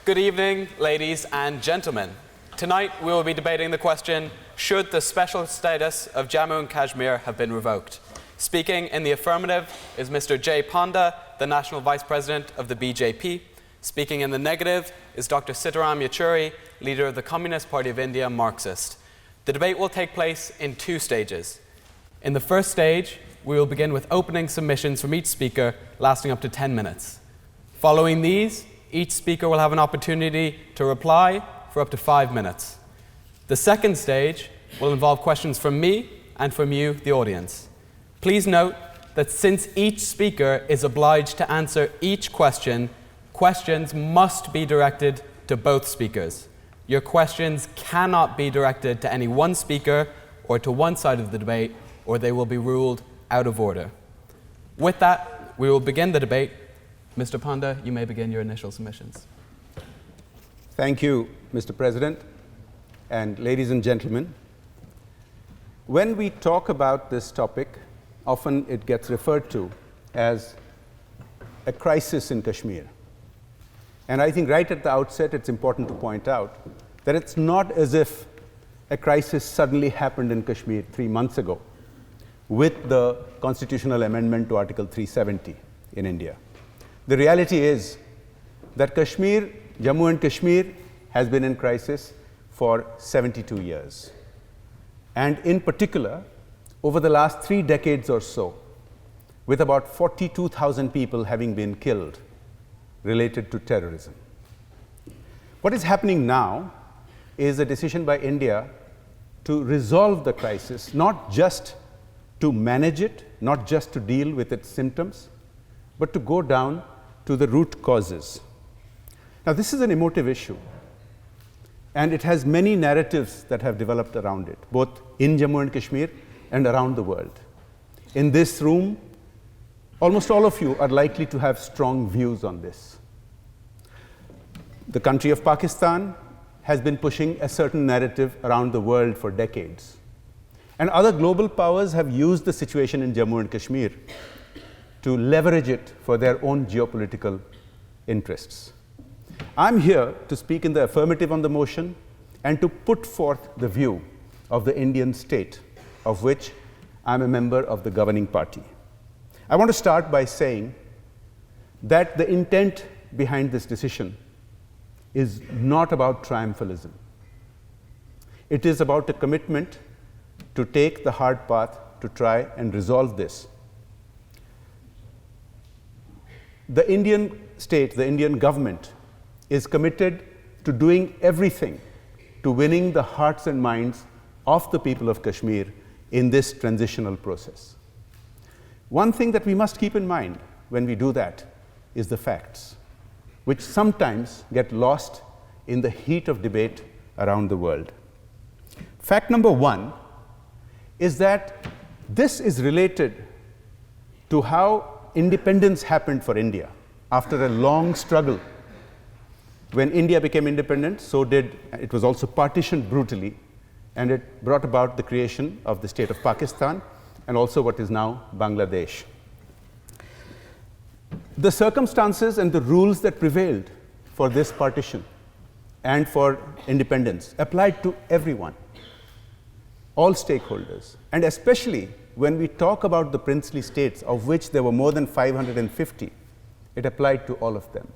Good evening, ladies and gentlemen. Tonight we will be debating the question, should the special status of Jammu and Kashmir have been revoked? Speaking in the affirmative is Mr. J. Panda, the National Vice President of the BJP. Speaking in the negative is Dr. Sitaram Yechuri, leader of the Communist Party of India, Marxist. The debate will take place in two stages. In the first stage, we will begin with opening submissions from each speaker, lasting up to 10 minutes. Following these, each speaker will have an opportunity to reply for up to 5 minutes. The second stage will involve questions from me and from you, the audience. Please note that since each speaker is obliged to answer each question, questions must be directed to both speakers. Your questions cannot be directed to any one speaker or to one side of the debate, or they will be ruled out of order. With that, we will begin the debate. Mr. Panda, you may begin your initial submissions. Thank you, Mr. President, and ladies and gentlemen. When we talk about this topic, often it gets referred to as a crisis in Kashmir. And I think right at the outset, it's important to point out that it's not as if a crisis suddenly happened in Kashmir 3 months ago with the constitutional amendment to Article 370 in India. The reality is that Jammu and Kashmir has been in crisis for 72 years. And in particular, over the last 3 decades or so, with about 42,000 people having been killed related to terrorism. What is happening now is a decision by India to resolve the crisis, not just to manage it, not just to deal with its symptoms, but to go down to the root causes. Now, this is an emotive issue, and it has many narratives that have developed around it, both in Jammu and Kashmir and around the world. In this room, almost all of you are likely to have strong views on this. The country of Pakistan has been pushing a certain narrative around the world for decades. And other global powers have used the situation in Jammu and Kashmir to leverage it for their own geopolitical interests. I'm here to speak in the affirmative on the motion and to put forth the view of the Indian state, of which I'm a member of the governing party. I want to start by saying that the intent behind this decision is not about triumphalism. It is about a commitment to take the hard path to try and resolve this. The Indian state, the Indian government, is committed to doing everything to winning the hearts and minds of the people of Kashmir in this transitional process. One thing that we must keep in mind when we do that is the facts, which sometimes get lost in the heat of debate around the world. Fact number one is that this is related to how independence happened for India. After a long struggle, when India became independent, it was also partitioned brutally, and it brought about the creation of the state of Pakistan and also what is now Bangladesh. The circumstances and the rules that prevailed for this partition and for independence applied to everyone, all stakeholders, and especially when we talk about the princely states, of which there were more than 550, it applied to all of them.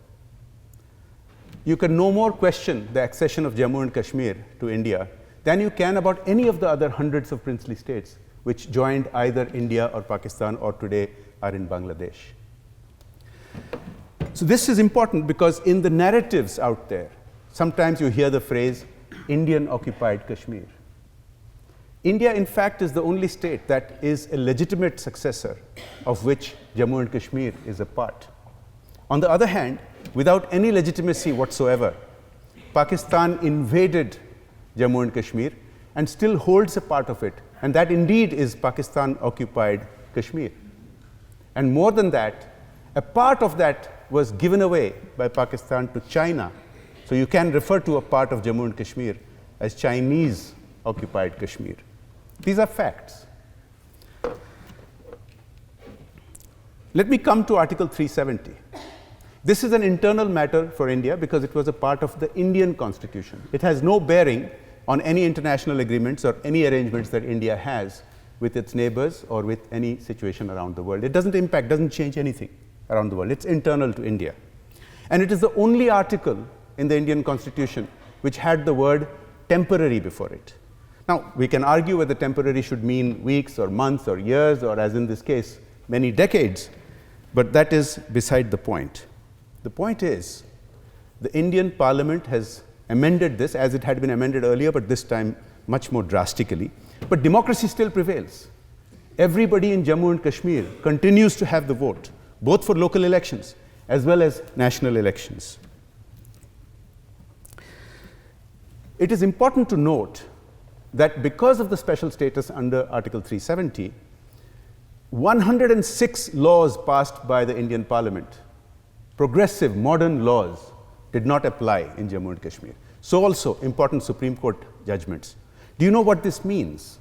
You can no more question the accession of Jammu and Kashmir to India than you can about any of the other hundreds of princely states which joined either India or Pakistan or today are in Bangladesh. So this is important because in the narratives out there, sometimes you hear the phrase Indian-occupied Kashmir. India, in fact, is the only state that is a legitimate successor of which Jammu and Kashmir is a part. On the other hand, without any legitimacy whatsoever, Pakistan invaded Jammu and Kashmir and still holds a part of it, and that indeed is Pakistan-occupied Kashmir. And more than that, a part of that was given away by Pakistan to China. So you can refer to a part of Jammu and Kashmir as Chinese-occupied Kashmir. These are facts. Let me come to Article 370. This is an internal matter for India because it was a part of the Indian constitution. It has no bearing on any international agreements or any arrangements that India has with its neighbors or with any situation around the world. It doesn't impact, doesn't change anything around the world. It's internal to India. And it is the only article in the Indian constitution which had the word temporary before it. Now, we can argue whether temporary should mean weeks or months or years or, as in this case, many decades, but that is beside the point. The point is, the Indian Parliament has amended this as it had been amended earlier, but this time much more drastically. But democracy still prevails. Everybody in Jammu and Kashmir continues to have the vote, both for local elections as well as national elections. It is important to note that because of the special status under Article 370, 106 laws passed by the Indian Parliament, progressive, modern laws, did not apply in Jammu and Kashmir. So also important Supreme Court judgments. Do you know what this means?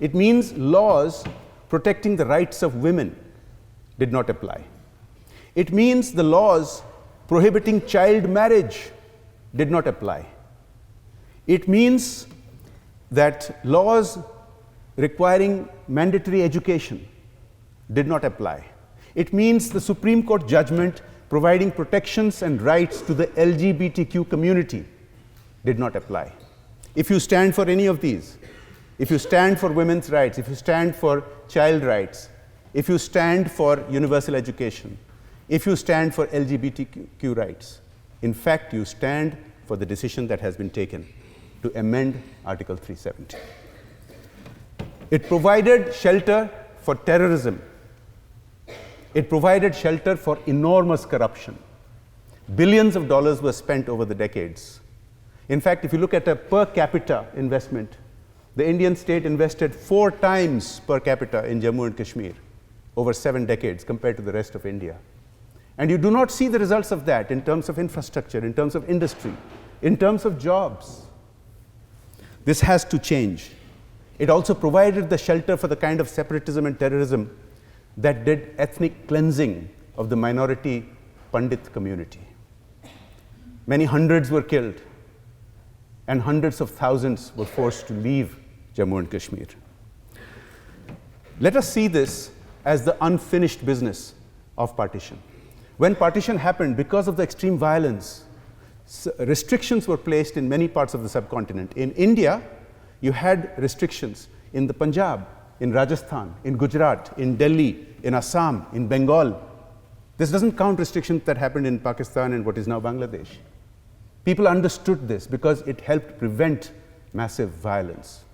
It means laws protecting the rights of women did not apply. It means the laws prohibiting child marriage did not apply. It means that laws requiring mandatory education did not apply. It means the Supreme Court judgment providing protections and rights to the LGBTQ community did not apply. If you stand for any of these, if you stand for women's rights, if you stand for child rights, if you stand for universal education, if you stand for LGBTQ rights, in fact, you stand for the decision that has been taken to amend Article 370. It provided shelter for terrorism. It provided shelter for enormous corruption. Billions of dollars were spent over the decades. In fact, if you look at a per capita investment, the Indian state invested 4 times per capita in Jammu and Kashmir over 7 decades compared to the rest of India. And you do not see the results of that in terms of infrastructure, in terms of industry, in terms of jobs. This has to change. It also provided the shelter for the kind of separatism and terrorism that did ethnic cleansing of the minority Pandit community. Many hundreds were killed, and hundreds of thousands were forced to leave Jammu and Kashmir. Let us see this as the unfinished business of partition. When partition happened, because of the extreme violence, restrictions were placed in many parts of the subcontinent. In India, you had restrictions in the Punjab, in Rajasthan, in Gujarat, in Delhi, in Assam, in Bengal. This doesn't count restrictions that happened in Pakistan and what is now Bangladesh. People understood this because it helped prevent massive violence.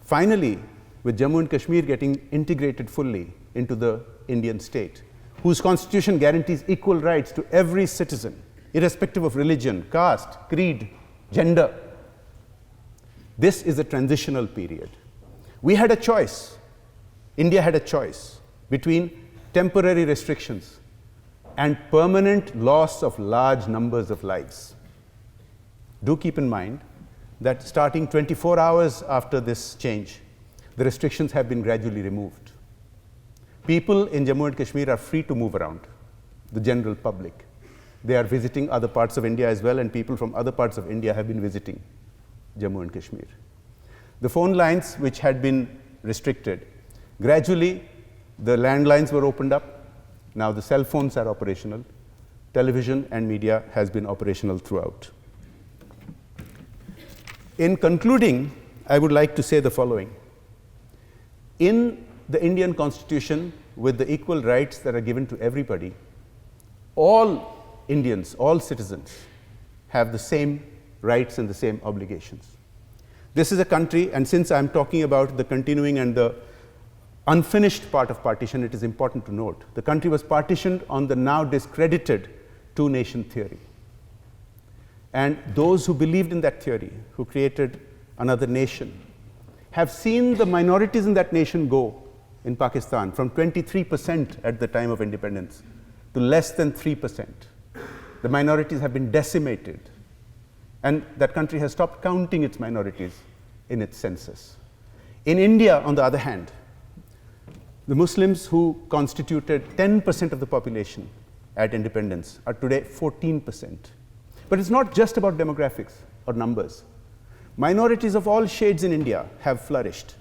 Finally, with Jammu and Kashmir getting integrated fully into the Indian state, whose constitution guarantees equal rights to every citizen, irrespective of religion, caste, creed, gender. This is a transitional period. We had a choice, India had a choice between temporary restrictions and permanent loss of large numbers of lives. Do keep in mind that starting 24 hours after this change, the restrictions have been gradually removed. People in Jammu and Kashmir are free to move around, the general public. They are visiting other parts of India as well, and people from other parts of India have been visiting Jammu and Kashmir. The phone lines which had been restricted, gradually the landlines were opened up. Now the cell phones are operational. Television and media has been operational throughout. In concluding, I would like to say the following. In the Indian Constitution, with the equal rights that are given to everybody, all Indians, all citizens, have the same rights and the same obligations. This is a country, and since I'm talking about the continuing and the unfinished part of partition, it is important to note, the country was partitioned on the now discredited two-nation theory. And those who believed in that theory, who created another nation, have seen the minorities in that nation go in Pakistan from 23% at the time of independence to less than 3%. The minorities have been decimated, and that country has stopped counting its minorities in its census. In India, on the other hand, the Muslims who constituted 10% of the population at independence are today 14%. But it's not just about demographics or numbers. Minorities of all shades in India have flourished.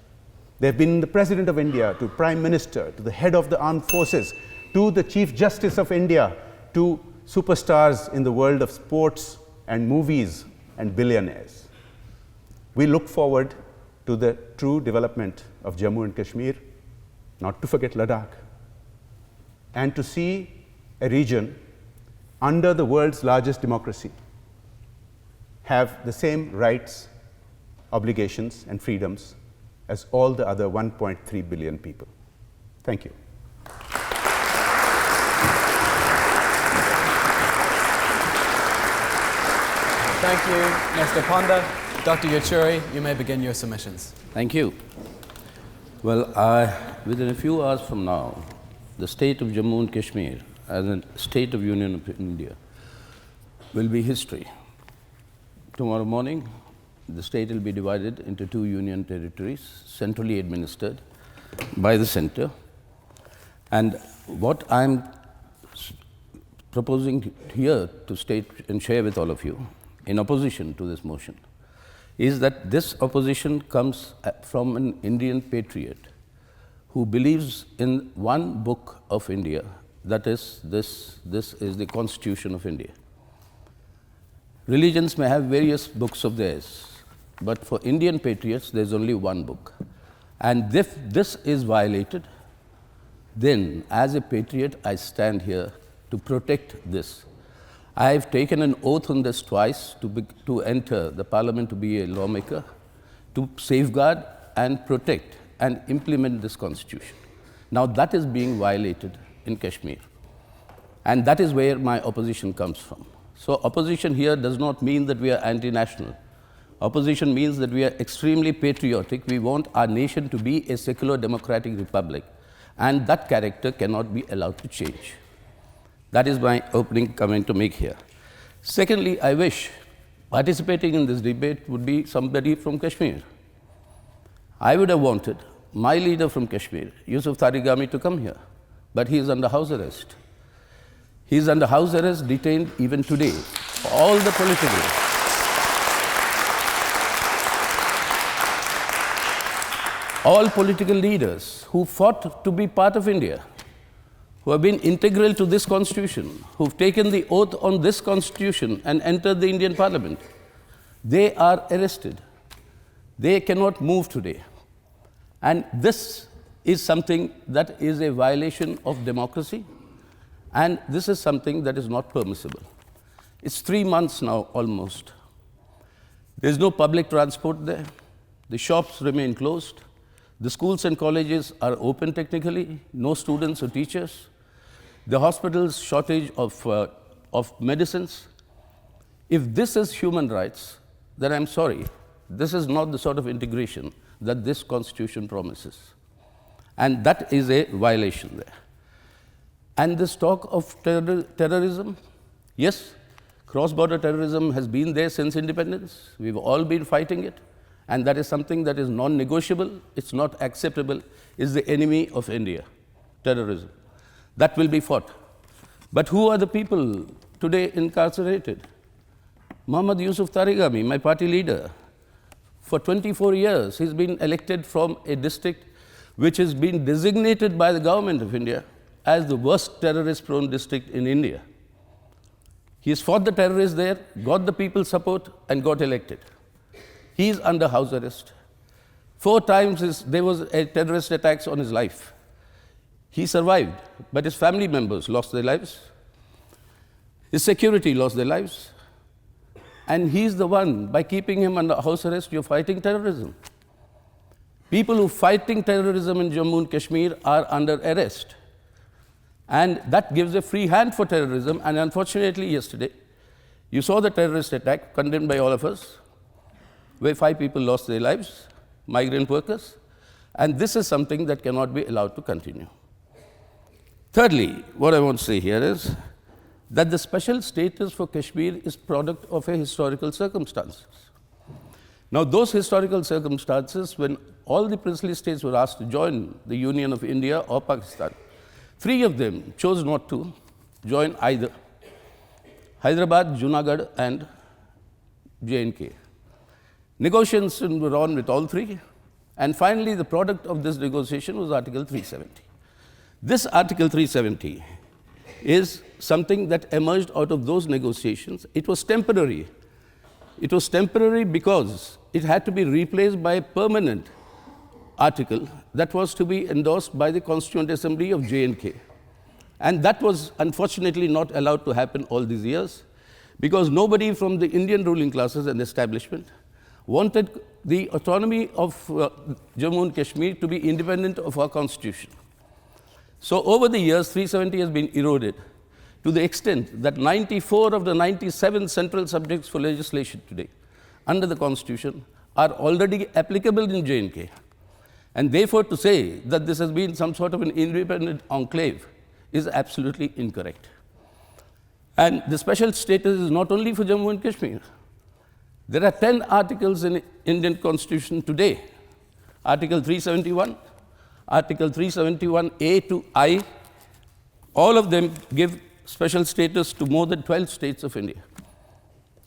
They've been the President of India, to Prime Minister, to the head of the armed forces, to the Chief Justice of India, to superstars in the world of sports and movies and billionaires. We look forward to the true development of Jammu and Kashmir, not to forget Ladakh, and to see a region under the world's largest democracy have the same rights, obligations, and freedoms as all the other 1.3 billion people. Thank you. Thank you, Mr. Panda. Dr. Yechuri, you may begin your submissions. Thank you. Well, within a few hours from now, the state of Jammu and Kashmir as a state of union of India will be history. Tomorrow morning, the state will be divided into 2 union territories, centrally administered by the center. And what I'm proposing here to state and share with all of you, in opposition to this motion, is that this opposition comes from an Indian patriot who believes in one book of India, that is, this is the Constitution of India. Religions may have various books of theirs, but for Indian patriots, there's only one book. And if this is violated, then as a patriot, I stand here to protect this. I have taken an oath on this twice to enter the parliament to be a lawmaker, to safeguard and protect and implement this constitution. Now that is being violated in Kashmir. And that is where my opposition comes from. So opposition here does not mean that we are anti-national. Opposition means that we are extremely patriotic. We want our nation to be a secular democratic republic. And that character cannot be allowed to change. That is my opening comment to make here. Secondly, I wish participating in this debate would be somebody from Kashmir. I would have wanted my leader from Kashmir, Yusuf Tarigami, to come here, but he is under house arrest. He is under house arrest, detained even today. All the political leaders who fought to be part of India, who have been integral to this constitution, who've taken the oath on this constitution and entered the Indian parliament, they are arrested. They cannot move today. And this is something that is a violation of democracy, and this is something that is not permissible. It's 3 months now, almost. There's no public transport there. The shops remain closed. The schools and colleges are open technically, no students or teachers. The hospitals, shortage of medicines. If this is human rights, then I'm sorry, this is not the sort of integration that this constitution promises. And that is a violation there. And this talk of terrorism, yes, cross-border terrorism has been there since independence. We've all been fighting it. And that is something that is non-negotiable, it's not acceptable, is the enemy of India, terrorism. That will be fought. But who are the people today incarcerated? Muhammad Yusuf Tarigami, my party leader. For 24 years, he's been elected from a district which has been designated by the government of India as the worst terrorist-prone district in India. He has fought the terrorists there, got the people's support, and got elected. He is under house arrest. 4 times there was a terrorist attacks on his life. He survived, but his family members lost their lives. His security lost their lives. And he's the one, by keeping him under house arrest, you're fighting terrorism. People who are fighting terrorism in Jammu and Kashmir are under arrest. And that gives a free hand for terrorism. And unfortunately, yesterday, you saw the terrorist attack condemned by all of us, where 5 people lost their lives, migrant workers. And this is something that cannot be allowed to continue. Thirdly, what I want to say here is that the special status for Kashmir is product of a historical circumstances. Now, those historical circumstances, when all the princely states were asked to join the Union of India or Pakistan, 3 of them chose not to, join either Hyderabad, Junagadh, and J&K. Negotiations were on with all three, and finally the product of this negotiation was Article 370. This Article 370 is something that emerged out of those negotiations. It was temporary. It was temporary because it had to be replaced by a permanent article that was to be endorsed by the Constituent Assembly of J&K. And that was unfortunately not allowed to happen all these years because nobody from the Indian ruling classes and establishment wanted the autonomy of Jammu and Kashmir to be independent of our constitution. So over the years, 370 has been eroded to the extent that 94 of the 97 central subjects for legislation today under the constitution are already applicable in J&K. And therefore, to say that this has been some sort of an independent enclave is absolutely incorrect. And the special status is not only for Jammu and Kashmir. There are 10 articles in Indian Constitution today. Article 371, Article 371A to I, all of them give special status to more than 12 states of India.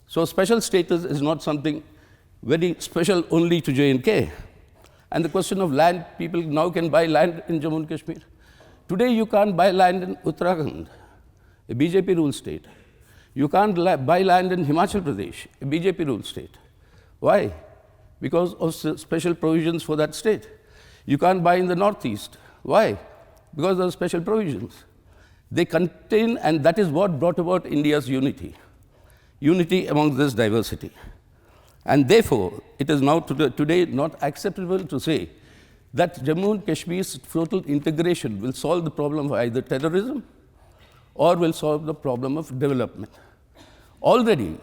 So special status is not something very special only to J&K. And the question of land, people now can buy land in Jammu and Kashmir. Today you can't buy land in Uttarakhand, a BJP ruled state. You can't buy land in Himachal Pradesh, a BJP ruled state. Why? Because of special provisions for that state. You can't buy in the Northeast. Why? Because of special provisions. They contain, and that is what brought about India's unity among this diversity. And therefore, it is now today not acceptable to say that Jammu and Kashmir's total integration will solve the problem of either terrorism or will solve the problem of development. Already,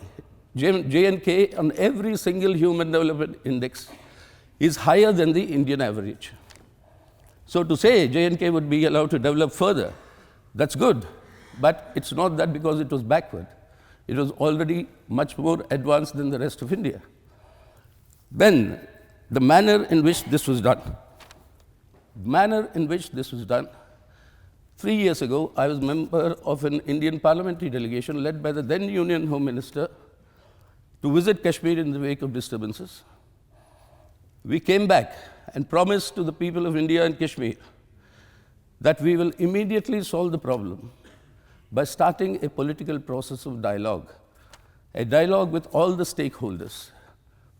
J&K on every single human development index is higher than the Indian average. So to say J&K would be allowed to develop further, that's good, but it's not that because it was backward. It was already much more advanced than the rest of India. Then, the manner in which this was done. 3 years ago, I was a member of an Indian parliamentary delegation led by the then Union Home Minister to visit Kashmir in the wake of disturbances. We came back and promised to the people of India and Kashmir that we will immediately solve the problem by starting a political process of dialogue, a dialogue with all the stakeholders.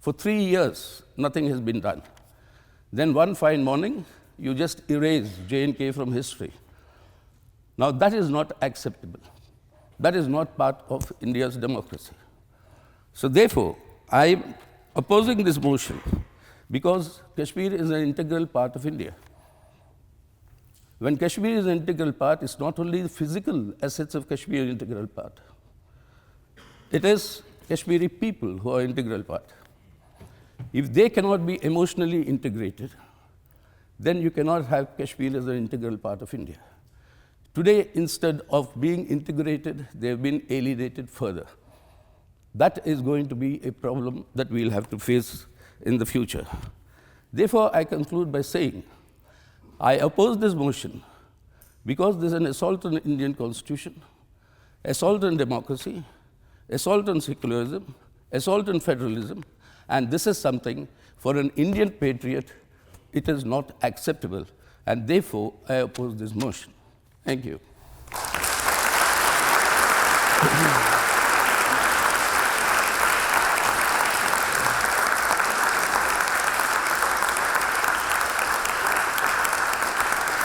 For 3 years, nothing has been done. Then one fine morning, you just erase J&K from history. Now that is not acceptable. That is not part of India's democracy. So therefore, I am opposing this motion because Kashmir is an integral part of India. When Kashmir is an integral part, it's not only the physical assets of Kashmir an integral part. It is Kashmiri people who are integral part. If they cannot be emotionally integrated, then you cannot have Kashmir as an integral part of India. Today, instead of being integrated, they have been alienated further. That is going to be a problem that we'll have to face in the future. Therefore, I conclude by saying, I oppose this motion because this is an assault on the Indian Constitution, assault on democracy, assault on secularism, assault on federalism, and this is something for an Indian patriot, it is not acceptable, and therefore I oppose this motion. Thank you.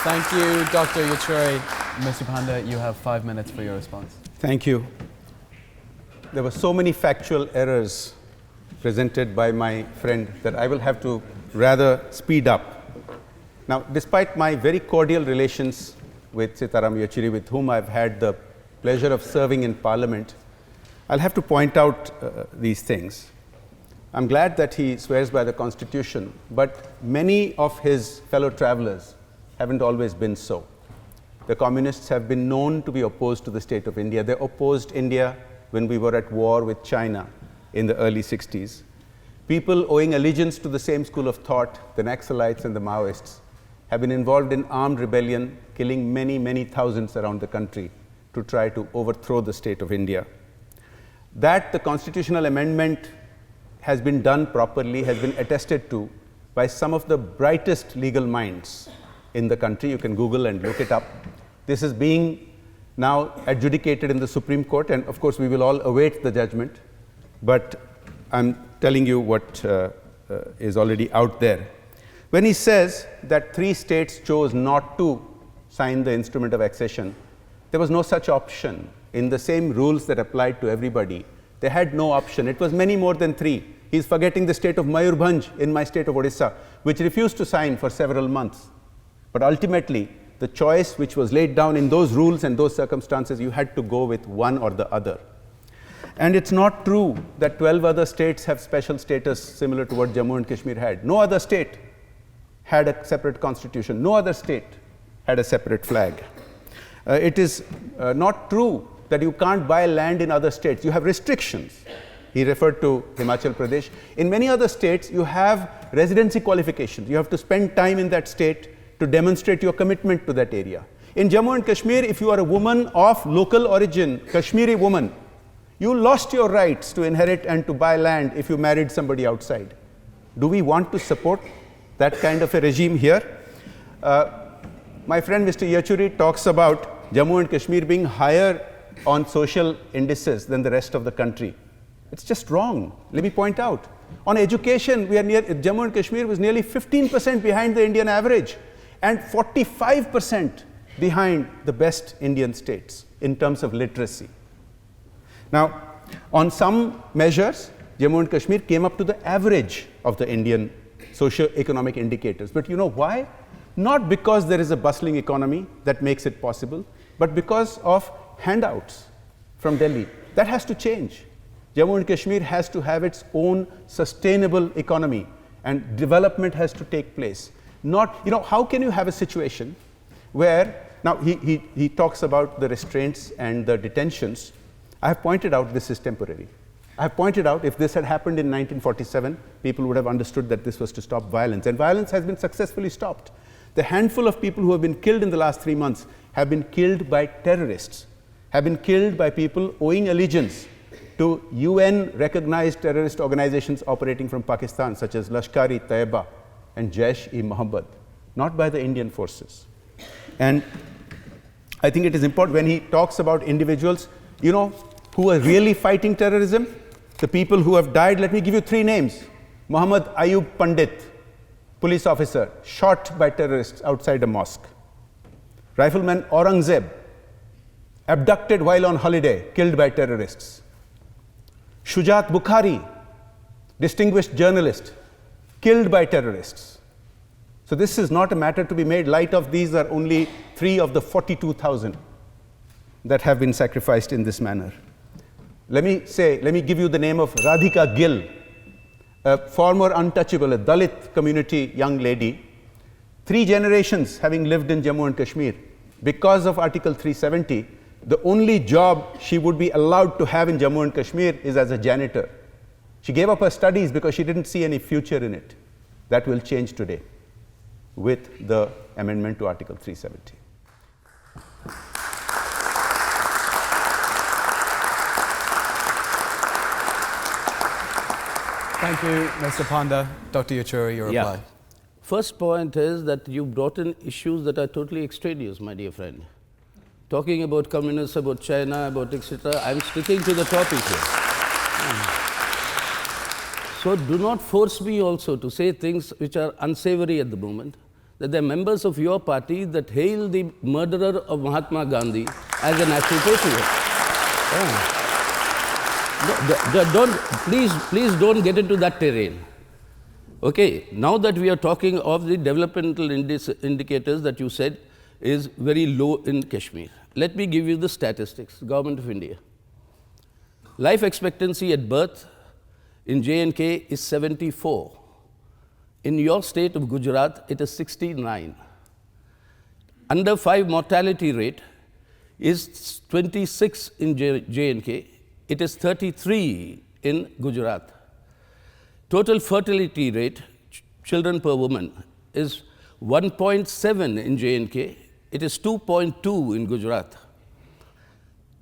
Thank you, Dr. Yachuri. Mr. Panda, you have 5 minutes for your response. Thank you. There were so many factual errors presented by my friend that I will have to rather speed up. Now, despite my very cordial relations with Sitaram Yechury, with whom I've had the pleasure of serving in Parliament, I'll have to point out these things. I'm glad that he swears by the Constitution, but many of his fellow travelers haven't always been so. The communists have been known to be opposed to the state of India. They opposed India when we were at war with China in the early 60s. People owing allegiance to the same school of thought, the Naxalites and the Maoists, have been involved in armed rebellion, killing many, many thousands around the country to try to overthrow the state of India. That the constitutional amendment has been done properly has been attested to by some of the brightest legal minds in the country. You can Google and look it up. This is being now adjudicated in the Supreme Court, and of course we will all await the judgment, but I'm telling you what is already out there. When he says that 3 states chose not to sign the instrument of accession, there was no such option. In the same rules that applied to everybody, they had no option. It was many more than 3. He's forgetting the state of Mayurbhanj in my state of Odisha, which refused to sign for several months. But ultimately, the choice which was laid down in those rules and those circumstances, you had to go with one or the other. And it's not true that 12 other states have special status similar to what Jammu and Kashmir had. No other state had a separate constitution. No other state had a separate flag. It is not true that you can't buy land in other states. You have restrictions. He referred to Himachal Pradesh. In many other states, you have residency qualifications. You have to spend time in that state to demonstrate your commitment to that area. In Jammu and Kashmir, if you are a woman of local origin, Kashmiri woman, you lost your rights to inherit and to buy land if you married somebody outside. Do we want to support that kind of a regime here? My friend Mr. Yechuri talks about Jammu and Kashmir being higher on social indices than the rest of the country. It's just wrong. Let me point out. On education, Jammu and Kashmir was nearly 15% behind the Indian average and 45% behind the best Indian states in terms of literacy. Now, on some measures, Jammu and Kashmir came up to the average of the Indian socio-economic indicators. But you know why? Not because there is a bustling economy that makes it possible, but because of handouts from Delhi. That has to change. Jammu and Kashmir has to have its own sustainable economy, and development has to take place. Not, how can you have a situation where, now he talks about the restraints and the detentions. I have pointed out this is temporary. I have pointed out if this had happened in 1947, people would have understood that this was to stop violence, and violence has been successfully stopped. The handful of people who have been killed in the last 3 months have been killed by terrorists, have been killed by people owing allegiance to UN-recognized terrorist organizations operating from Pakistan, such as Lashkar-e-Taiba and Jaish-e-Mohammed, not by the Indian forces. And I think it is important when he talks about individuals, who are really fighting terrorism, the people who have died. Let me give you 3 names. Muhammad Ayub Pandit, police officer, shot by terrorists outside a mosque. Rifleman Aurangzeb, abducted while on holiday, killed by terrorists. Shujat Bukhari, distinguished journalist, killed by terrorists. So this is not a matter to be made light of. These are only 3 of the 42,000 that have been sacrificed in this manner. Let me give you the name of Radhika Gill, a former untouchable, a Dalit community young lady, 3 generations having lived in Jammu and Kashmir. Because of Article 370, the only job she would be allowed to have in Jammu and Kashmir is as a janitor. She gave up her studies because she didn't see any future in it. That will change today with the amendment to Article 370. Thank you, Mr. Panda. Dr. Yechuri, your reply. First point is that you brought in issues that are totally extraneous, my dear friend. Talking about communists, about China, about etc. I'm sticking to the topic here. So do not force me also to say things which are unsavory at the moment, that there are members of your party that hail the murderer of Mahatma Gandhi as a national patriot. Please don't get into that terrain. Okay, now that we are talking of the developmental indicators that you said is very low in Kashmir. Let me give you the statistics, Government of India. Life expectancy at birth in J&K is 74. In your state of Gujarat, it is 69. Under 5 mortality rate is 26 in J&K. It is 33 in Gujarat. Total fertility rate, children per woman, is 1.7 in J&K. It is 2.2 in Gujarat.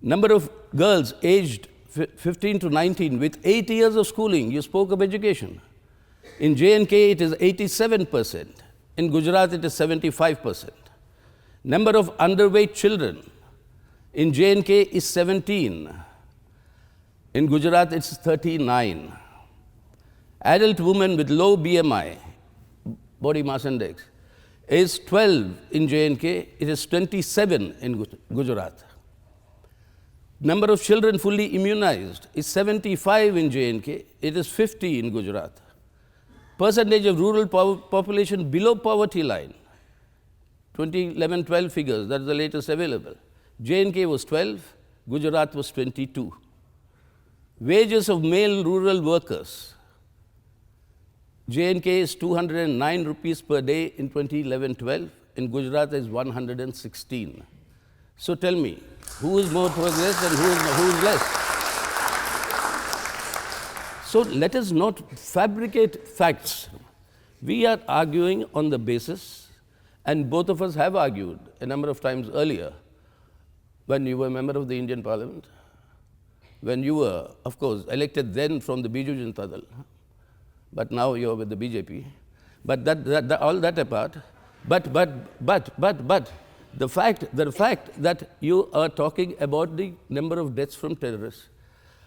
Number of girls aged 15 to 19 with 8 years of schooling, you spoke of education. In J&K, it is 87%. In Gujarat, it is 75%. Number of underweight children in J&K is 17. In Gujarat, it's 39. Adult women with low BMI, body mass index, is 12 in J&K, it is 27 in Gujarat. Number of children fully immunized is 75 in J&K, it is 50 in Gujarat. Percentage of rural population below poverty line, 2011-12 figures, that is the latest available. J&K was 12, Gujarat was 22. Wages of male rural workers, J&K is 209 rupees per day in 2011-12, in Gujarat is 116. So tell me, who is more progress and who is less? So let us not fabricate facts. We are arguing on the basis, and both of us have argued a number of times earlier, when you were a member of the Indian Parliament, when you were, of course, elected then from the Biju Janata Dal, but now you're with the BJP. But all that apart, but the fact that you are talking about the number of deaths from terrorists,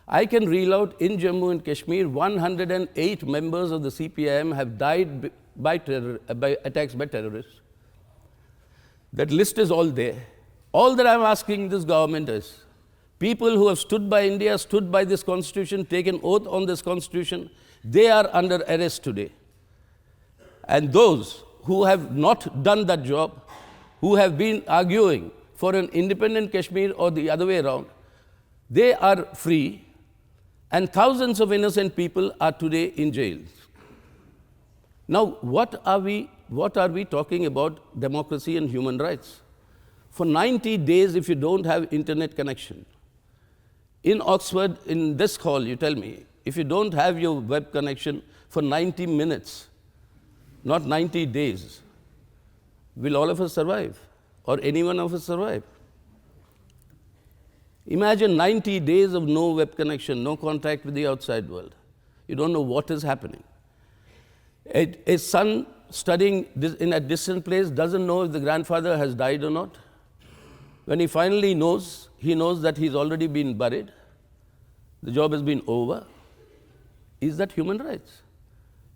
I can reel out in Jammu and Kashmir, 108 members of the CPIM have died by attacks by terrorists. That list is all there. All that I'm asking this government is, people who have stood by India, stood by this constitution, taken oath on this constitution, they are under arrest today. And those who have not done that job, who have been arguing for an independent Kashmir or the other way around, they are free, and thousands of innocent people are today in jails. Now, what are we talking about democracy and human rights? For 90 days, if you don't have internet connection, in Oxford, in this hall, you tell me, if you don't have your web connection for 90 minutes, not 90 days, will all of us survive? Or any one of us survive? Imagine 90 days of no web connection, no contact with the outside world. You don't know what is happening. A son studying in a distant place doesn't know if the grandfather has died or not. When he finally knows, he knows that he's already been buried. The job has been over. Is that human rights?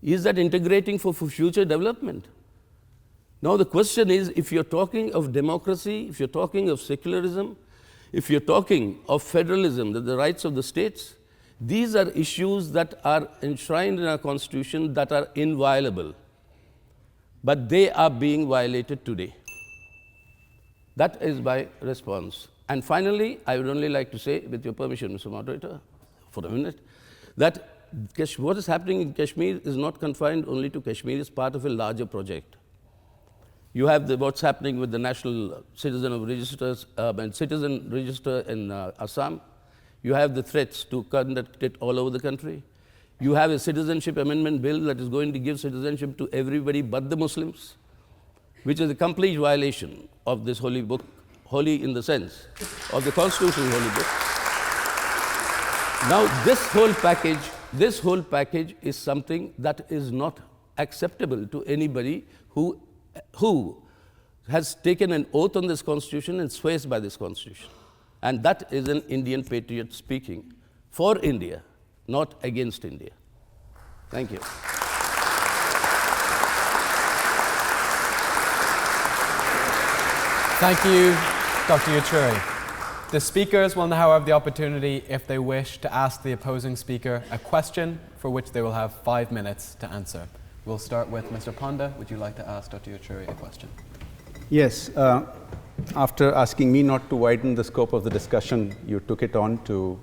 Is that integrating for future development? Now the question is, if you're talking of democracy, if you're talking of secularism, if you're talking of federalism, the rights of the states, these are issues that are enshrined in our constitution that are inviolable. But they are being violated today. That is my response. And finally, I would only like to say, with your permission, Mr. Moderator, for a minute, that what is happening in Kashmir is not confined only to Kashmir, it's part of a larger project. You have what's happening with the National Citizen Register in Assam. You have the threats to conduct it all over the country. You have a citizenship amendment bill that is going to give citizenship to everybody but the Muslims, which is a complete violation of this holy book, holy in the sense of the constitutional holy book. Now, this whole package is something that is not acceptable to anybody who has taken an oath on this constitution and swears by this constitution. And that is an Indian patriot speaking for India, not against India. Thank you. Thank you, Dr. Yachuri. The speakers will now have the opportunity, if they wish, to ask the opposing speaker a question for which they will have 5 minutes to answer. We'll start with Mr. Panda. Would you like to ask Dr. Yachuri a question? Yes. After asking me not to widen the scope of the discussion, you took it on to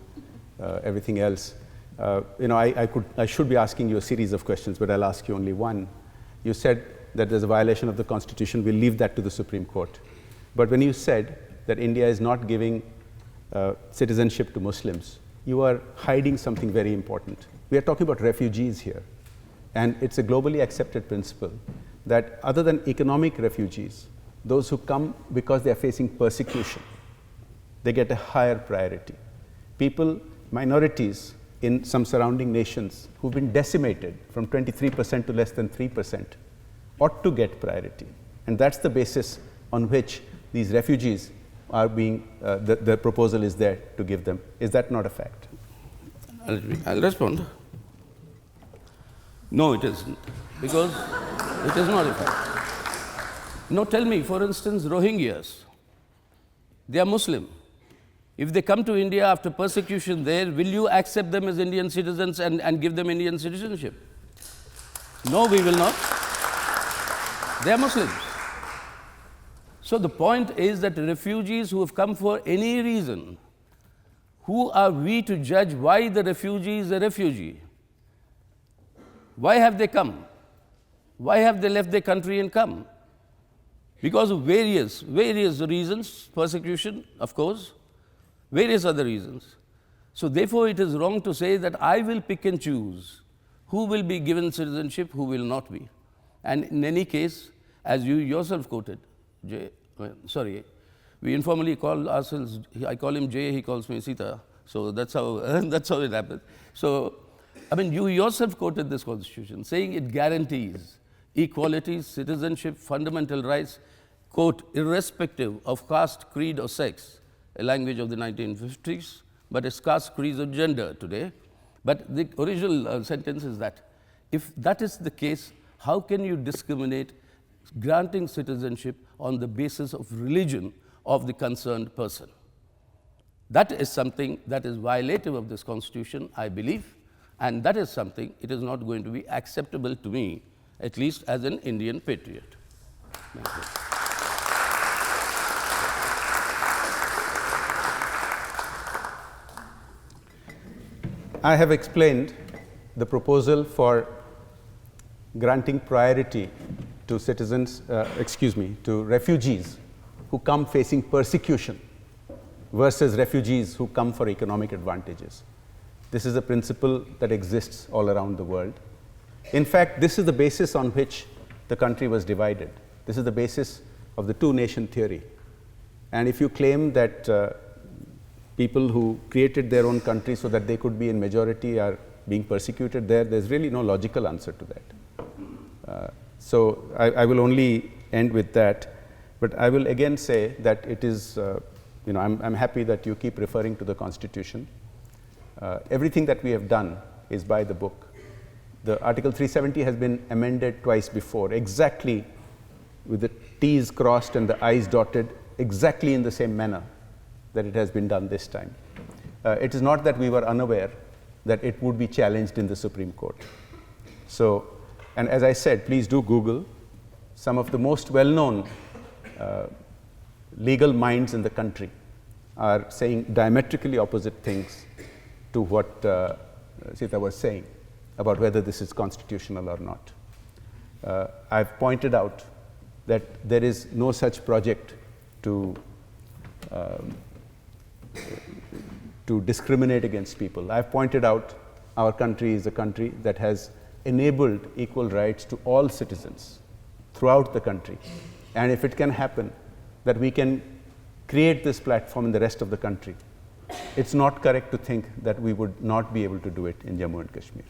everything else. I should be asking you a series of questions, but I'll ask you only one. You said that there's a violation of the Constitution. We'll leave that to the Supreme Court. But when you said that India is not giving citizenship to Muslims, you are hiding something very important. We are talking about refugees here. And it's a globally accepted principle that other than economic refugees, those who come because they are facing persecution, they get a higher priority. People, minorities in some surrounding nations who've been decimated from 23% to less than 3% ought to get priority. And that's the basis on which these refugees are being, the proposal is there to give them. Is that not a fact? I'll respond. No, it isn't, because it is not a fact. Now tell me, for instance, Rohingyas, they are Muslim. If they come to India after persecution there, will you accept them as Indian citizens and give them Indian citizenship? No, we will not. They are Muslims. So the point is that refugees who have come for any reason, who are we to judge why the refugee is a refugee? Why have they come? Why have they left their country and come? Because of various reasons, persecution, of course, various other reasons. So therefore, it is wrong to say that I will pick and choose who will be given citizenship, who will not be. And in any case, as you yourself quoted, we informally call ourselves, I call him Jay, he calls me Sita. So that's how, that's how it happens. So, I mean, you yourself quoted this constitution, saying it guarantees equality, citizenship, fundamental rights, quote, irrespective of caste, creed, or sex, a language of the 1950s, but it's caste, creed, or gender today. But the original sentence is that. If that is the case, how can you discriminate granting citizenship on the basis of religion of the concerned person? That is something that is violative of this constitution, I believe, and that is something it is not going to be acceptable to me, at least as an Indian patriot. Thank you. I have explained the proposal for granting priority to citizens, to refugees who come facing persecution versus refugees who come for economic advantages. This is a principle that exists all around the world. In fact, this is the basis on which the country was divided. This is the basis of the two-nation theory. And if you claim that people who created their own country so that they could be in majority are being persecuted there, there's really no logical answer to that. So I will only end with that, but I will again say that it is, I'm happy that you keep referring to the Constitution. Everything that we have done is by the book. The Article 370 has been amended twice before, exactly with the T's crossed and the I's dotted, exactly in the same manner that it has been done this time. It is not that we were unaware that it would be challenged in the Supreme Court. So, and as I said, please do Google. Some of the most well-known legal minds in the country are saying diametrically opposite things to what Sita was saying about whether this is constitutional or not. I've pointed out that there is no such project to discriminate against people. I've pointed out our country is a country that has enabled equal rights to all citizens throughout the country. And if it can happen, that we can create this platform in the rest of the country, it's not correct to think that we would not be able to do it in Jammu and Kashmir.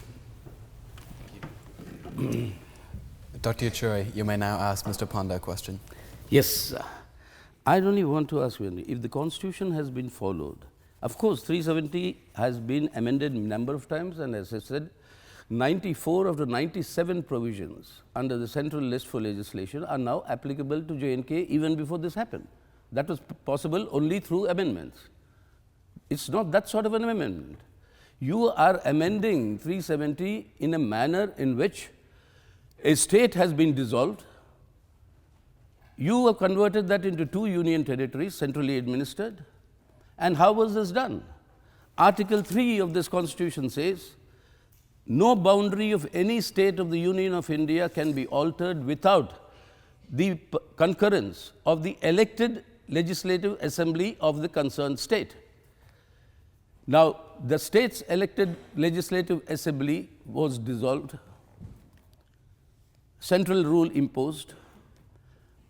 Dr. Yechury, you may now ask Mr. Panda a question. Yes. I only want to ask you, if the Constitution has been followed, of course, 370 has been amended a number of times, and as I said, 94 of the 97 provisions under the central list for legislation are now applicable to J&K even before this happened. That was possible only through amendments. It's not that sort of an amendment. You are amending 370 in a manner in which a state has been dissolved. You have converted that into 2 union territories, centrally administered. And how was this done? Article 3 of this Constitution says, no boundary of any state of the Union of India can be altered without the concurrence of the elected legislative assembly of the concerned state. Now, the state's elected legislative assembly was dissolved, central rule imposed.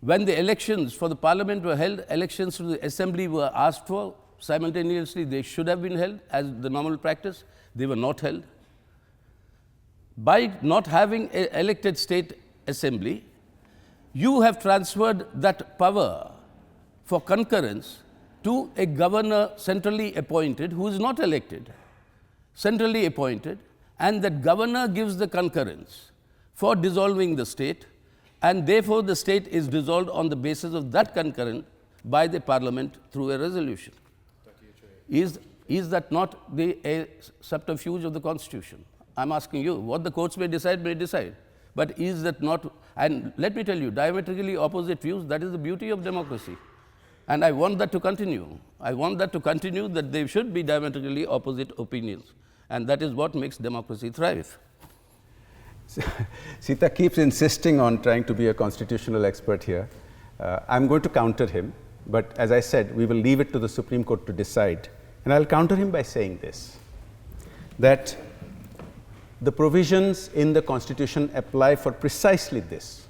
When the elections for the parliament were held, elections to the assembly were asked for, Simultaneously, they should have been held as the normal practice. They were not held. By not having an elected state assembly, you have transferred that power for concurrence to a governor centrally appointed who is not elected, centrally appointed, and that governor gives the concurrence for dissolving the state, and therefore the state is dissolved on the basis of that concurrence by the parliament through a resolution. Is that not a subterfuge of the constitution? I'm asking you. What the courts may decide. But is that not, and let me tell you, diametrically opposite views, that is the beauty of democracy. And I want that to continue. I want that to continue, that there should be diametrically opposite opinions. And that is what makes democracy thrive. Sita keeps insisting on trying to be a constitutional expert here. I'm going to counter him, but as I said, we will leave it to the Supreme Court to decide. And I'll counter him by saying this, that the provisions in the Constitution apply for precisely this,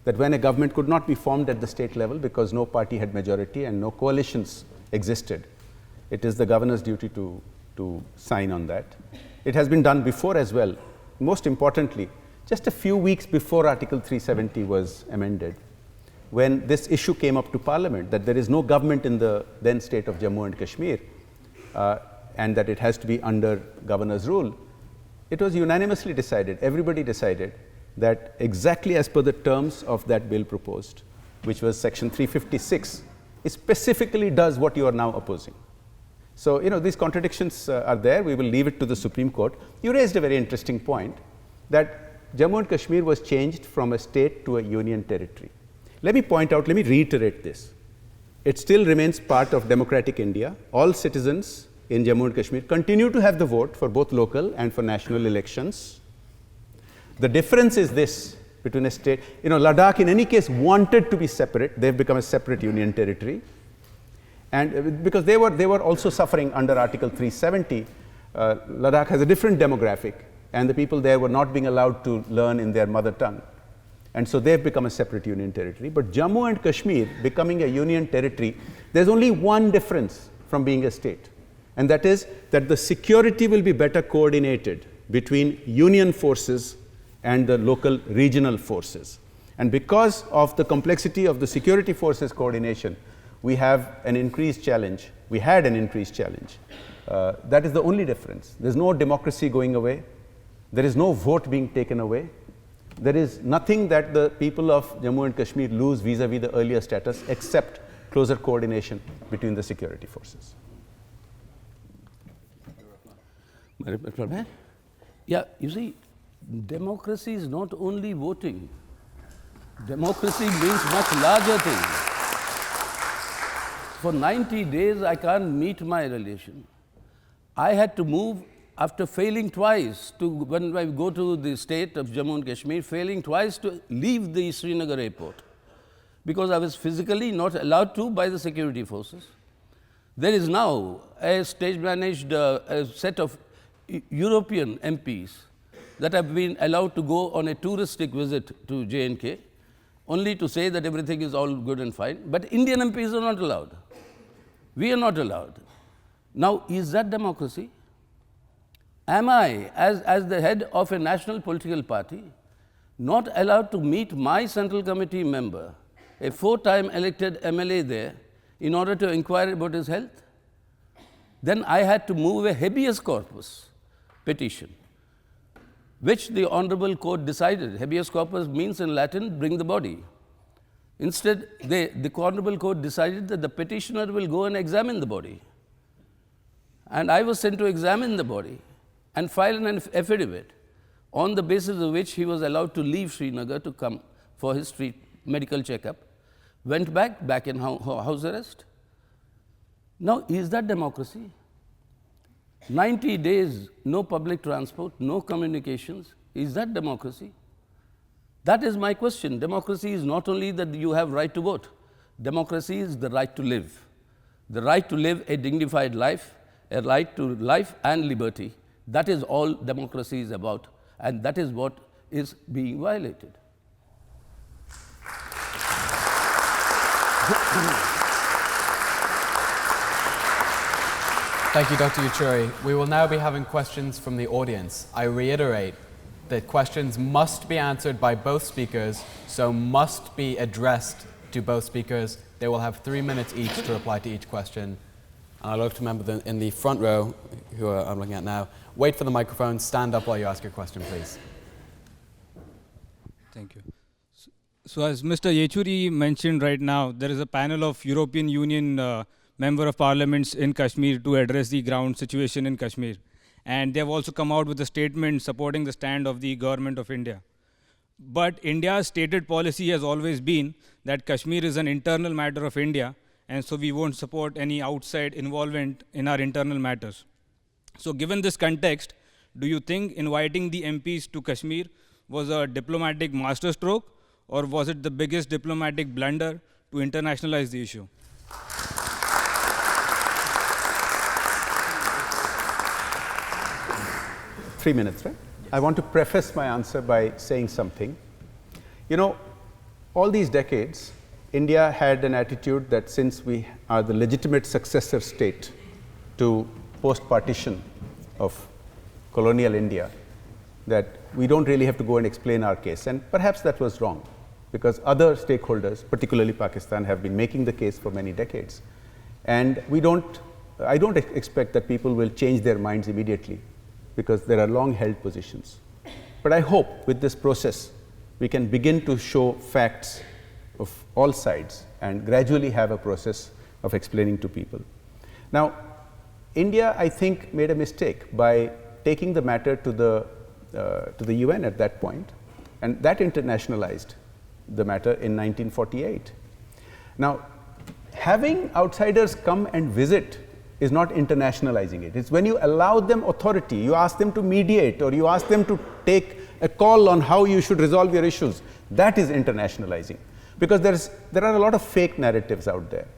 that when a government could not be formed at the state level because no party had majority and no coalitions existed, it is the governor's duty to sign on that. It has been done before as well. Most importantly, just a few weeks before Article 370 was amended, when this issue came up to Parliament, that there is no government in the then state of Jammu and Kashmir, and that it has to be under governor's rule, it was unanimously decided, everybody decided, that exactly as per the terms of that bill proposed, which was section 356, it specifically does what you are now opposing. So, these contradictions are there. We will leave it to the Supreme Court. You raised a very interesting point, that Jammu and Kashmir was changed from a state to a union territory. Let me point out, let me reiterate this. It still remains part of democratic India. All citizens in Jammu and Kashmir continue to have the vote for both local and for national elections. The difference is this between a state, Ladakh in any case wanted to be separate. They've become a separate union territory. And because they were also suffering under Article 370, Ladakh has a different demographic, and the people there were not being allowed to learn in their mother tongue. And so they've become a separate union territory. But Jammu and Kashmir becoming a union territory, there's only one difference from being a state. And that is that the security will be better coordinated between union forces and the local regional forces. And because of the complexity of the security forces coordination, we have an increased challenge. We had an increased challenge. That is the only difference. There's no democracy going away. There is no vote being taken away. There is nothing that the people of Jammu and Kashmir lose vis-a-vis the earlier status except closer coordination between the security forces. Yeah, you see, democracy is not only voting. Democracy means much larger things. For 90 days, I can't meet my relation. I had to move after failing twice when I go to the state of Jammu and Kashmir, failing twice to leave the Srinagar airport because I was physically not allowed to by the security forces. There is now a stage-managed set of European MPs that have been allowed to go on a touristic visit to J&K, only to say that everything is all good and fine. But Indian MPs are not allowed. We are not allowed. Now, is that democracy? Am I, as the head of a national political party, not allowed to meet my central committee member, a 4-time elected MLA there, in order to inquire about his health? Then I had to move a habeas corpus petition, which the Honorable Court decided. Habeas corpus means in Latin, bring the body. Instead, the Honorable Court decided that the petitioner will go and examine the body. And I was sent to examine the body and file an affidavit on the basis of which he was allowed to leave Srinagar to come for his medical checkup. Went back in house arrest. Now, is that democracy? 90 days, no public transport, no communications. Is that democracy? That is my question. Democracy is not only that you have right to vote. Democracy is the right to live. The right to live a dignified life, a right to life and liberty. That is all democracy is about, and that is what is being violated. Thank you, Dr. Uchuri. We will now be having questions from the audience. I reiterate that questions must be answered by both speakers, so must be addressed to both speakers. They will have 3 minutes each to reply to each question. And I'd love to remember in the front row, who I'm looking at now, wait for the microphone, stand up while you ask your question, please. Thank you. So as Mr. Yechuri mentioned right now, there is a panel of European Union Member of Parliaments in Kashmir to address the ground situation in Kashmir. And they have also come out with a statement supporting the stand of the government of India. But India's stated policy has always been that Kashmir is an internal matter of India, and so we won't support any outside involvement in our internal matters. So given this context, do you think inviting the MPs to Kashmir was a diplomatic masterstroke, or was it the biggest diplomatic blunder to internationalize the issue? 3 minutes, right? I want to preface my answer by saying something. You know, all these decades, India had an attitude that since we are the legitimate successor state to post-partition of colonial India, that we don't really have to go and explain our case. And perhaps that was wrong, because other stakeholders, particularly Pakistan, have been making the case for many decades. And I don't expect that people will change their minds immediately, because there are long-held positions. But I hope with this process, we can begin to show facts of all sides and gradually have a process of explaining to people. Now, India, I think, made a mistake by taking the matter to the UN at that point, and that internationalized the matter in 1948. Now, having outsiders come and visit is not internationalizing it. It's when you allow them authority, you ask them to mediate, or you ask them to take a call on how you should resolve your issues. That is internationalizing. Because there are a lot of fake narratives out there.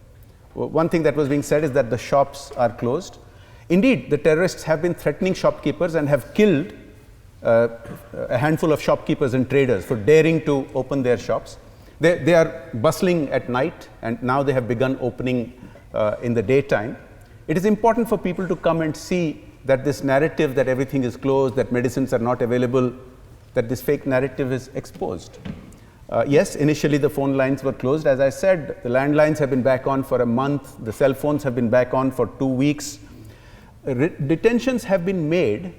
One thing that was being said is that the shops are closed. Indeed, the terrorists have been threatening shopkeepers and have killed a handful of shopkeepers and traders for daring to open their shops. They are bustling at night, and now they have begun opening in the daytime. It is important for people to come and see that this narrative that everything is closed, that medicines are not available, that this fake narrative is exposed. Yes, initially the phone lines were closed. As I said, the landlines have been back on for a month. The cell phones have been back on for 2 weeks. Detentions have been made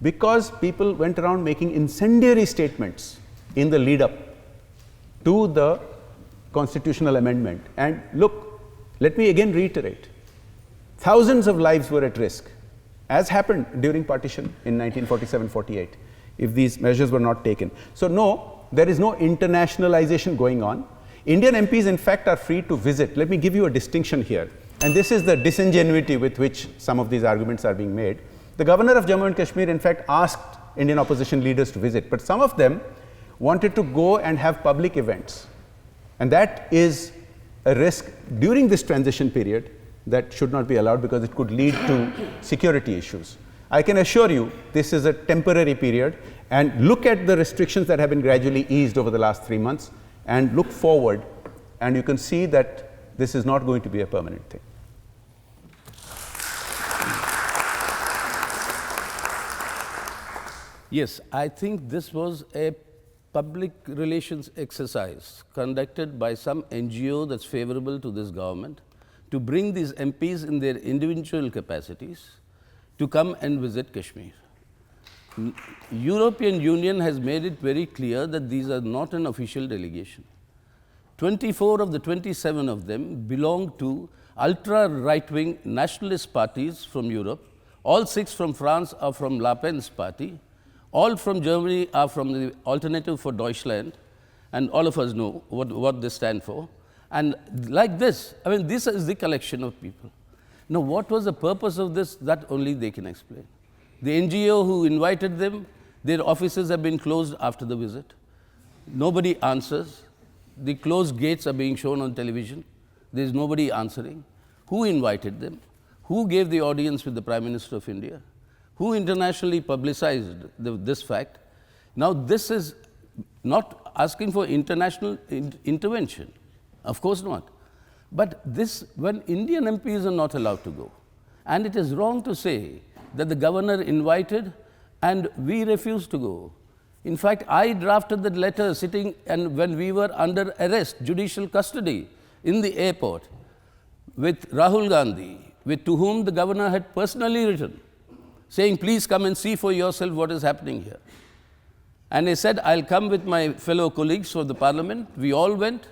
because people went around making incendiary statements in the lead up to the constitutional amendment. And look, let me again reiterate, thousands of lives were at risk, as happened during partition in 1947-48, if these measures were not taken. So no, there is no internationalization going on. Indian MPs, in fact, are free to visit. Let me give you a distinction here. And this is the disingenuity with which some of these arguments are being made. The governor of Jammu and Kashmir, in fact, asked Indian opposition leaders to visit, but some of them wanted to go and have public events. And that is a risk during this transition period that should not be allowed, because it could lead to security issues. I can assure you this is a temporary period, and look at the restrictions that have been gradually eased over the last 3 months, and look forward, and you can see that this is not going to be a permanent thing. Yes, I think this was a public relations exercise conducted by some NGO that's favorable to this government to bring these MPs in their individual capacities to come and visit Kashmir. European Union has made it very clear that these are not an official delegation. 24 of the 27 of them belong to ultra-right-wing nationalist parties from Europe. All 6 from France are from Le Pen's party. All from Germany are from the Alternative for Deutschland, and all of us know what they stand for. And like this, I mean, this is the collection of people. Now, what was the purpose of this? That only they can explain. The NGO who invited them, their offices have been closed after the visit. Nobody answers. The closed gates are being shown on television. There is nobody answering. Who invited them? Who gave the audience with the Prime Minister of India? Who internationally publicized this fact? Now, this is not asking for international intervention. Of course not. But this, when Indian MPs are not allowed to go, And it is wrong to say that the governor invited and we refused to go. In fact, I drafted that letter sitting and when we were under arrest, judicial custody in the airport with Rahul Gandhi, to whom the governor had personally written, saying, please come and see for yourself what is happening here. And I said, I'll come with my fellow colleagues of the parliament. We all went,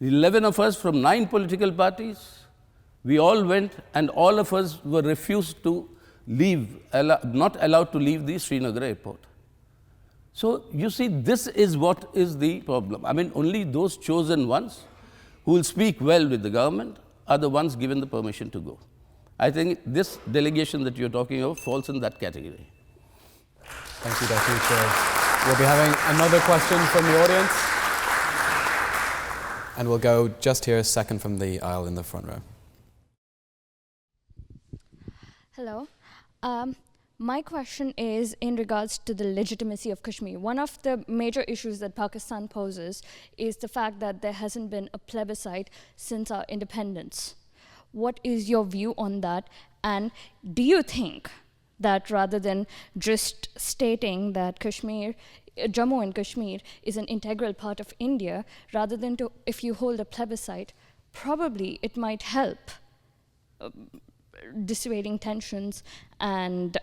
11 of us from 9 political parties. We all went, and all of us were refused to leave, not allowed to leave the Srinagar airport. So, you see, this is what is the problem. I mean, only those chosen ones who will speak well with the government are the ones given the permission to go. I think this delegation that you're talking of falls in that category. Thank you, Dr. Chair. We'll be having another question from the audience. And we'll go just here, second from the aisle in the front row. Hello. My question is in regards to the legitimacy of Kashmir. One of the major issues that Pakistan poses is the fact that there hasn't been a plebiscite since our independence. What is your view on that? And do you think that rather than just stating that Jammu and Kashmir is an integral part of India, rather than if you hold a plebiscite, probably it might help dissuading tensions, and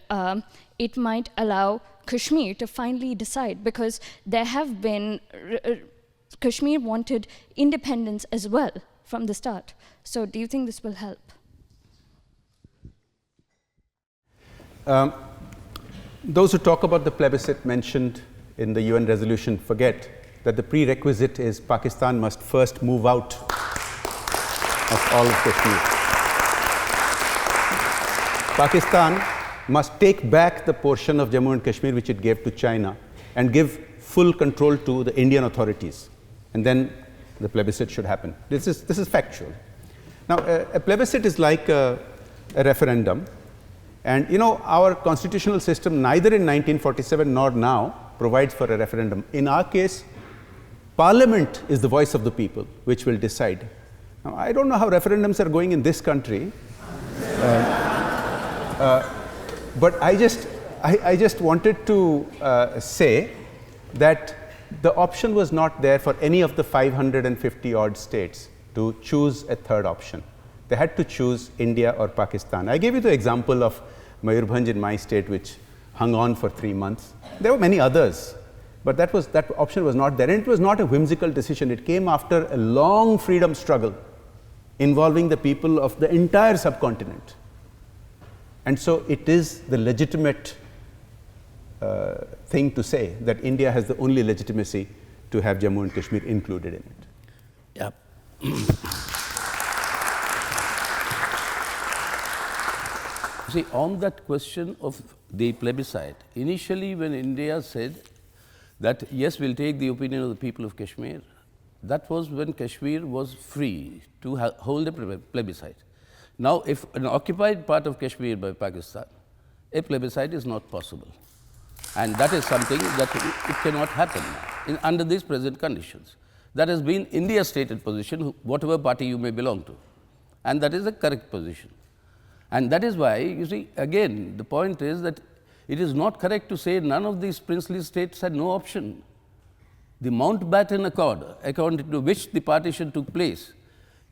it might allow Kashmir to finally decide, because there have been, Kashmir wanted independence as well from the start. So do you think this will help? Those who talk about the plebiscite mentioned in the UN resolution forget that the prerequisite is Pakistan must first move out of all of Kashmir. Pakistan must take back the portion of Jammu and Kashmir which it gave to China and give full control to the Indian authorities, and then the plebiscite should happen. This is factual. Now, a plebiscite is like a referendum, and you know, our constitutional system neither in 1947 nor now provides for a referendum. In our case, Parliament is the voice of the people which will decide. Now, I don't know how referendums are going in this country. But I just wanted to say that the option was not there for any of the 550 odd states to choose a third option. They had to choose India or Pakistan. I gave you the example of Mayurbhanj in my state, which hung on for 3 months. There were many others, but that option was not there. And it was not a whimsical decision. It came after a long freedom struggle involving the people of the entire subcontinent. And so it is the legitimate thing to say that India has the only legitimacy to have Jammu and Kashmir included in it. Yeah. See, on that question of the plebiscite, initially when India said that yes, we'll take the opinion of the people of Kashmir, that was when Kashmir was free to hold a plebiscite. Now, if an occupied part of Kashmir by Pakistan, a plebiscite is not possible. And that is something that it cannot happen under these present conditions. That has been India's stated position, whatever party you may belong to. And that is the correct position. And that is why, you see, again, the point is that it is not correct to say none of these princely states had no option. The Mountbatten Accord, according to which the partition took place,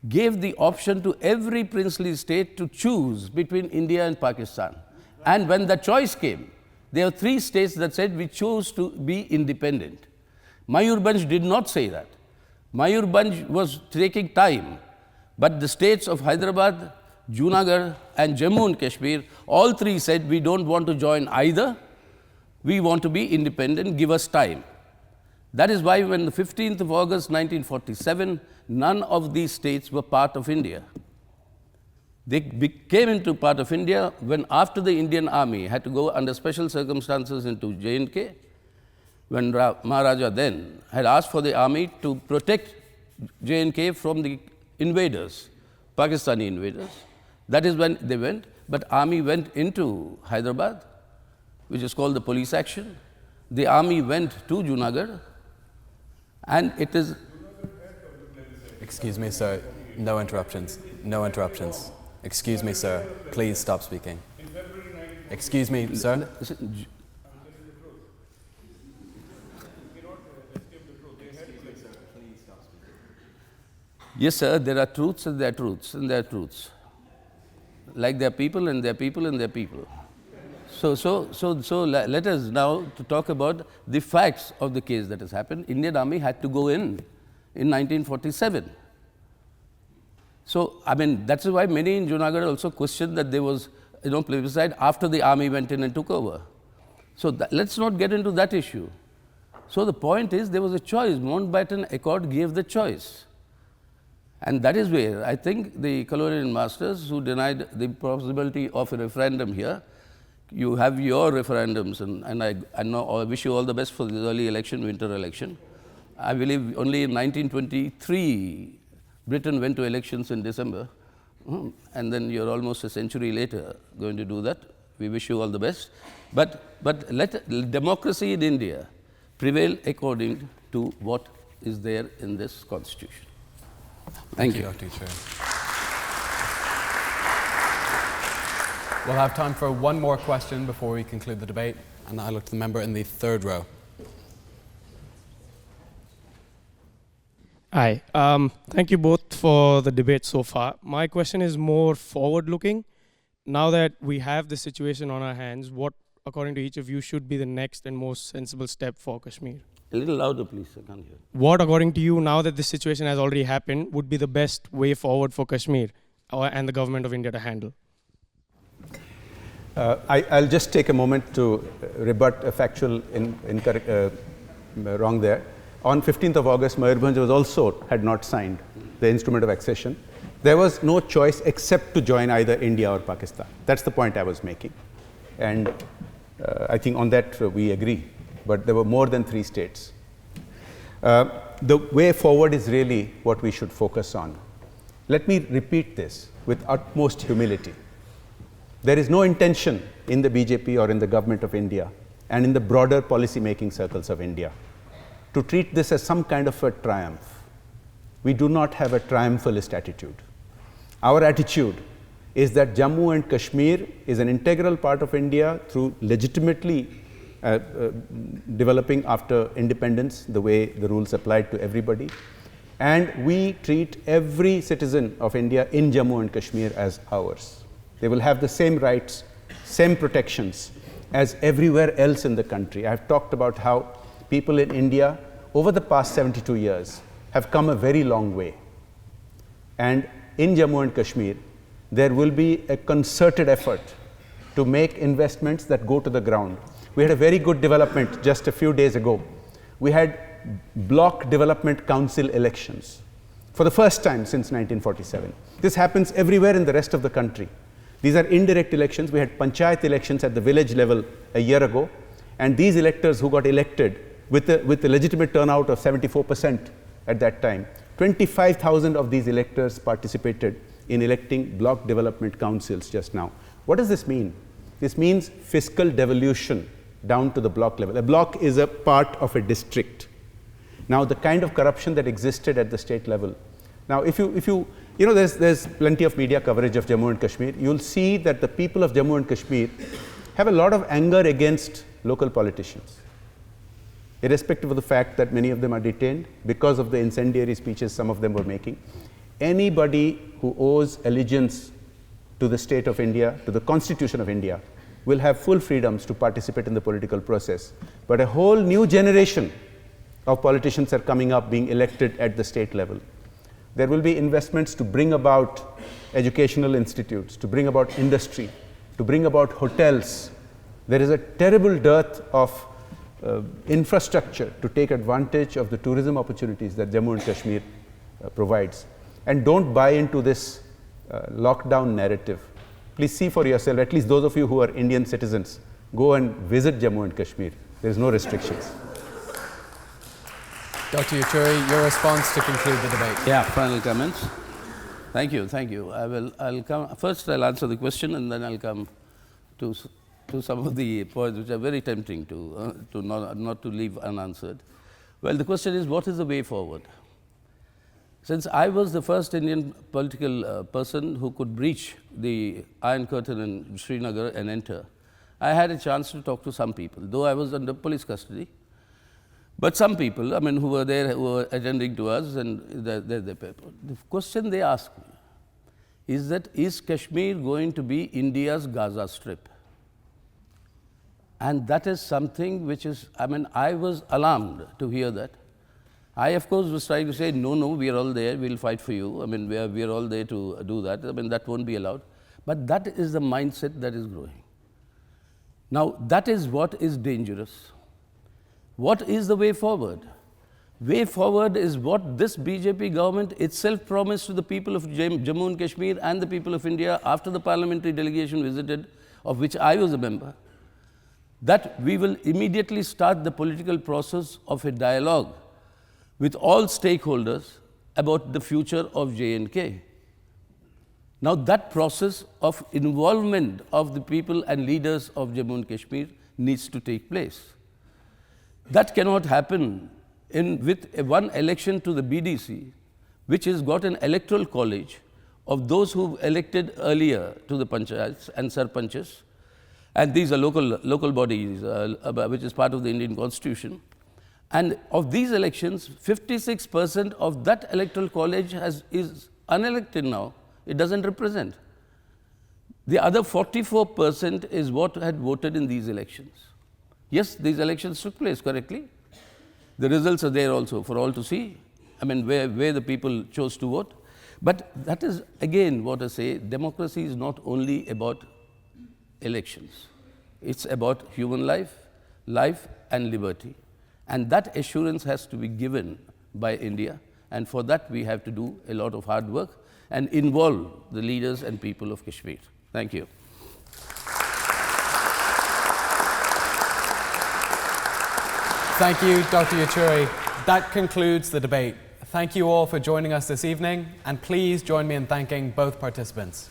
gave the option to every princely state to choose between India and Pakistan. And when the choice came, there were 3 states that said we chose to be independent. Mayurbhanj did not say that. Mayurbhanj was taking time, but the states of Hyderabad, Junagadh and Jammu and Kashmir, all 3 said we don't want to join either, we want to be independent, give us time. That is why when the 15th of August 1947, none of these states were part of India. They came into part of India when after the Indian army had to go under special circumstances into J&K, when Maharaja then had asked for the army to protect J&K from the invaders, Pakistani invaders. That is when they went, but army went into Hyderabad, which is called the police action. The army went to Junagadh, and it is... Excuse me, sir. No interruptions. No interruptions. Excuse me, sir. Please stop speaking. Excuse me, sir. Yes, sir, there are truths and there are truths and there are truths. Like there are people and there are people and there are people. So let us now to talk about the facts of the case that has happened. Indian Army had to go in 1947. So, I mean, that's why many in Junagadh also questioned that there was, plebiscite after the army went in and took over. So let's not get into that issue. So the point is there was a choice. Mountbatten Accord gave the choice. And that is where I think the colonial masters who denied the possibility of a referendum here, you have your referendums, and I wish you all the best for the early election, winter election. I believe only in 1923, Britain went to elections in December, and then you're almost a century later going to do that. We wish you all the best. But let democracy in India prevail according to what is there in this constitution. Thank you. Dr. Chair. We'll have time for one more question before we conclude the debate, and I look to the member in the third row. Hi. Thank you both for the debate so far. My question is more forward-looking. Now that we have the situation on our hands, what, according to each of you, should be the next and most sensible step for Kashmir? A little louder, please. I can't hear. What, according to you, now that this situation has already happened, would be the best way forward for Kashmir and the government of India to handle? I'll just take a moment to rebut a factual wrong there. On 15th of August, Mayurbhanj had not signed the instrument of accession. There was no choice except to join either India or Pakistan. That's the point I was making. And I think on that we agree. But there were more than 3 states. The way forward is really what we should focus on. Let me repeat this with utmost humility. There is no intention in the BJP or in the government of India and in the broader policy-making circles of India to treat this as some kind of a triumph. We do not have a triumphalist attitude. Our attitude is that Jammu and Kashmir is an integral part of India through legitimately developing after independence the way the rules applied to everybody. And we treat every citizen of India in Jammu and Kashmir as ours. They will have the same rights, same protections as everywhere else in the country. I have talked about how people in India over the past 72 years have come a very long way. And in Jammu and Kashmir, there will be a concerted effort to make investments that go to the ground. We had a very good development just a few days ago. We had block development council elections for the first time since 1947. This happens everywhere in the rest of the country. These are indirect elections. We had panchayat elections at the village level a year ago, and these electors who got elected with a legitimate turnout of 74% at that time, 25,000 of these electors participated in electing block development councils just now. What does this mean? This means fiscal devolution down to the block level. A block is a part of a district. Now, the kind of corruption that existed at the state level. Now, if you there's plenty of media coverage of Jammu and Kashmir. You'll see that the people of Jammu and Kashmir have a lot of anger against local politicians, irrespective of the fact that many of them are detained because of the incendiary speeches some of them were making. Anybody who owes allegiance to the state of India, to the Constitution of India, will have full freedoms to participate in the political process. But a whole new generation of politicians are coming up, being elected at the state level. There will be investments to bring about educational institutes, to bring about industry, to bring about hotels. There is a terrible dearth of infrastructure to take advantage of the tourism opportunities that Jammu and Kashmir provides. And don't buy into this lockdown narrative. Please see for yourself, at least those of you who are Indian citizens, go and visit Jammu and Kashmir. There is no restrictions. Dr. Yechuri, your response to conclude the debate. Yeah, final comments. Thank you. I'll come first. I'll answer the question, and then I'll come to some of the points which are very tempting to not to leave unanswered. Well, the question is, what is the way forward? Since I was the first Indian political person who could breach the Iron Curtain in Srinagar and enter, I had a chance to talk to some people, though I was under police custody. But some people, I mean, who were there, who were attending to us, and the question they asked me is that, is Kashmir going to be India's Gaza Strip? And that is something which is, I mean, I was alarmed to hear that. I, of course, was trying to say, no, no, we are all there, we'll fight for you. I mean, we are all there to do that. I mean, that won't be allowed. But that is the mindset that is growing. Now, that is what is dangerous. What is the way forward? Way forward is what this BJP government itself promised to the people of Jammu and Kashmir and the people of India after the parliamentary delegation visited, of which I was a member, that we will immediately start the political process of a dialogue with all stakeholders about the future of J&K. Now, that process of involvement of the people and leaders of Jammu and Kashmir needs to take place. That cannot happen with one election to the BDC, which has got an electoral college of those who elected earlier to the panchayats and sarpanches, and these are local bodies, which is part of the Indian Constitution. And of these elections, 56% of that electoral college is unelected now. It doesn't represent. The other 44% is what had voted in these elections. Yes, these elections took place correctly. The results are there also for all to see. I mean, where the people chose to vote. But that is, again, what I say, democracy is not only about elections. It's about human life and liberty. And that assurance has to be given by India. And for that, we have to do a lot of hard work and involve the leaders and people of Kashmir. Thank you. Thank you, Dr. Yechuri. That concludes the debate. Thank you all for joining us this evening, and please join me in thanking both participants.